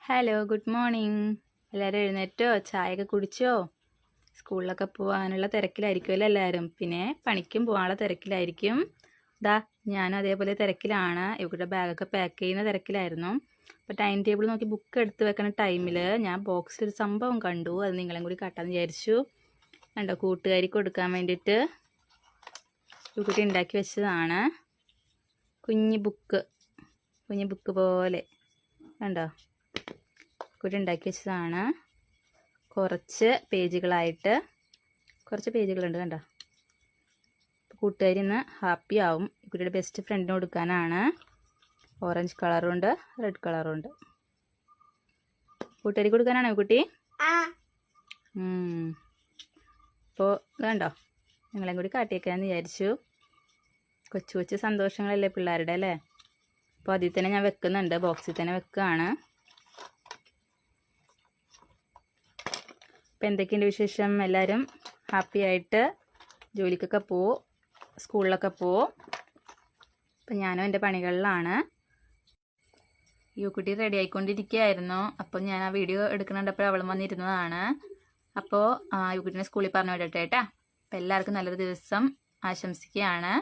Hello, good morning. എല്ലാവരും എഴുന്നേറ്റോ? ചായയൊക്കെ കുടിച്ചോ? സ്കൂളിലൊക്കെ പോകാനുള്ള തിരക്കിലായിരിക്കുമല്ലോ എല്ലാവരും. പിന്നെ പണിക്കും പോകാനുള്ള തിരക്കിലായിരിക്കും. ഞാനും അതേപോലെ തിരക്കിലാണ്. ഇവരുടെ ബാഗൊക്കെ പാക്ക് ചെയ്യുന്ന തിരക്കിലായിരുന്നു. അപ്പോൾ ടൈം ടേബിൾ നോക്കി ബുക്ക് എടുത്ത് വെക്കുന്ന ടൈമിൽ ഞാൻ ബോക്സിൽ ഒരു സംഭവം കണ്ടു. അത് നിങ്ങളെയും കൂടി കാട്ടാമെന്ന് വിചാരിച്ചു. കണ്ടോ, കൂട്ടുകാരിക്ക് കൊടുക്കാൻ വേണ്ടിയിട്ട് കുട്ടി ഉണ്ടാക്കി വെച്ചതാണ്. കുഞ്ഞു ബുക്ക് പോലെ കണ്ടോ, കുട്ടി ഉണ്ടാക്കി വെച്ചതാണ്. കുറച്ച് പേജുകളുണ്ട് കണ്ടോ. കൂട്ടുകാരി ഇന്ന് ഹാപ്പി ആവും. കുട്ടിയുടെ ബെസ്റ്റ് ഫ്രണ്ടിന് കൊടുക്കാനാണ്. ഓറഞ്ച് കളറുണ്ട്, റെഡ് കളറുണ്ട്. കൂട്ടുകാരി കൊടുക്കാനാണോ കുട്ടി? അപ്പോൾ കണ്ടോ, നിങ്ങളെയും കൂടി കാട്ടിയേക്കാന്ന് വിചാരിച്ചു. കൊച്ചു സന്തോഷങ്ങളല്ലേ പിള്ളേരുടെ അല്ലേ. അപ്പോൾ അതിൽ തന്നെ ഞാൻ വെക്കുന്നുണ്ട്, ബോക്സിൽ തന്നെ വെക്കുകയാണ്. ഇപ്പം എന്തൊക്കെയുണ്ട് വിശേഷം? എല്ലാവരും ഹാപ്പി ആയിട്ട് ജോലിക്കൊക്കെ പോവും, സ്കൂളിലൊക്കെ പോവും. അപ്പം ഞാനും എൻ്റെ പണികളിലാണ്. യുക്കുട്ടി റെഡി ആയിക്കൊണ്ടിരിക്കുകയായിരുന്നു. അപ്പോൾ ഞാൻ ആ വീഡിയോ എടുക്കുന്നുണ്ടപ്പോൾ അവൾ വന്നിരുന്നതാണ്. അപ്പോൾ യുക്കുട്ടിനെ സ്കൂളിൽ പറഞ്ഞു വിടട്ടെ കേട്ടാ. അപ്പം എല്ലാവർക്കും നല്ലൊരു ദിവസം ആശംസിക്കുകയാണ്.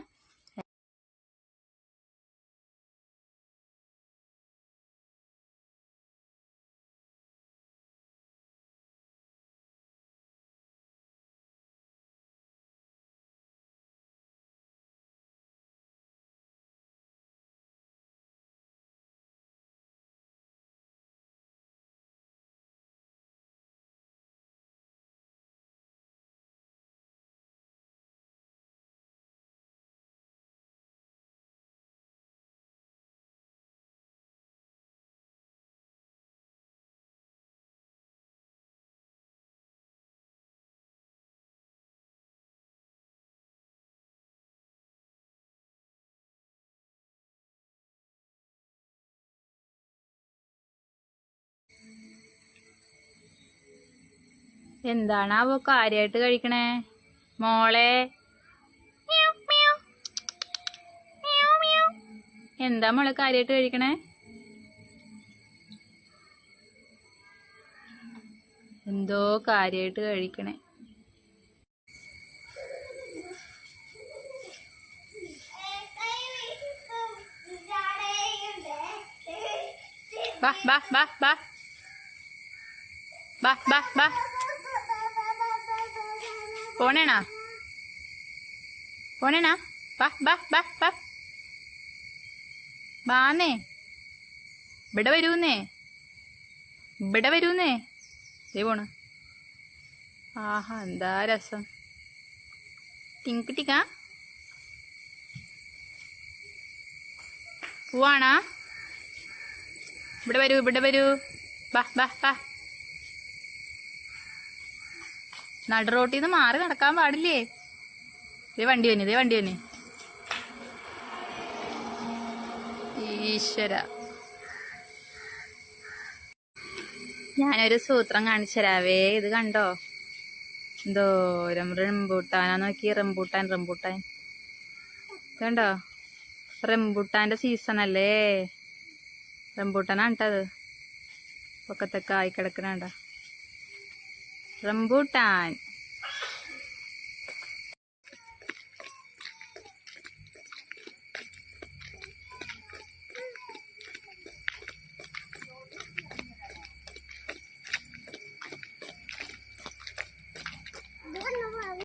എന്താണാവോ കാര്യമായിട്ട് കഴിക്കണേ മോളെ? എന്താ മോളെ കാര്യമായിട്ട് കഴിക്കണേ? എന്തോ കാര്യമായിട്ട് കഴിക്കണേ. ബാ ബാ ബാ ബാ ബാ ബാ ബാ പോണേണ ബാ ബാ ബാ ബാ ബാന്നേ, ഇവിടെ വരൂന്നേ. ദേ പോണ്. ആഹാ, എന്താ രസം. ടിങ്ക പോവാണാ? ഇവിടെ വരൂ. ബാ ബാ ബാ. നടുറോട്ടിന്ന് മാറി നടക്കാൻ പാടില്ലേ. ദേ വണ്ടി വന്നെ. ഈശ്വര, ഞാനൊരു സൂത്രം കാണിച്ചു തരാവേ. ഇത് കണ്ടോ, എന്തോരം റംബൂട്ടാനാ നോക്കി. റംബൂട്ടാൻ കണ്ടോ. റംബൂട്ടാന്റെ സീസൺ അല്ലേ. റംബൂട്ടാനാണ് കേട്ടത്. പൊക്കത്തൊക്കെ ആയി കിടക്കണ റംബൂട്ടാൻ.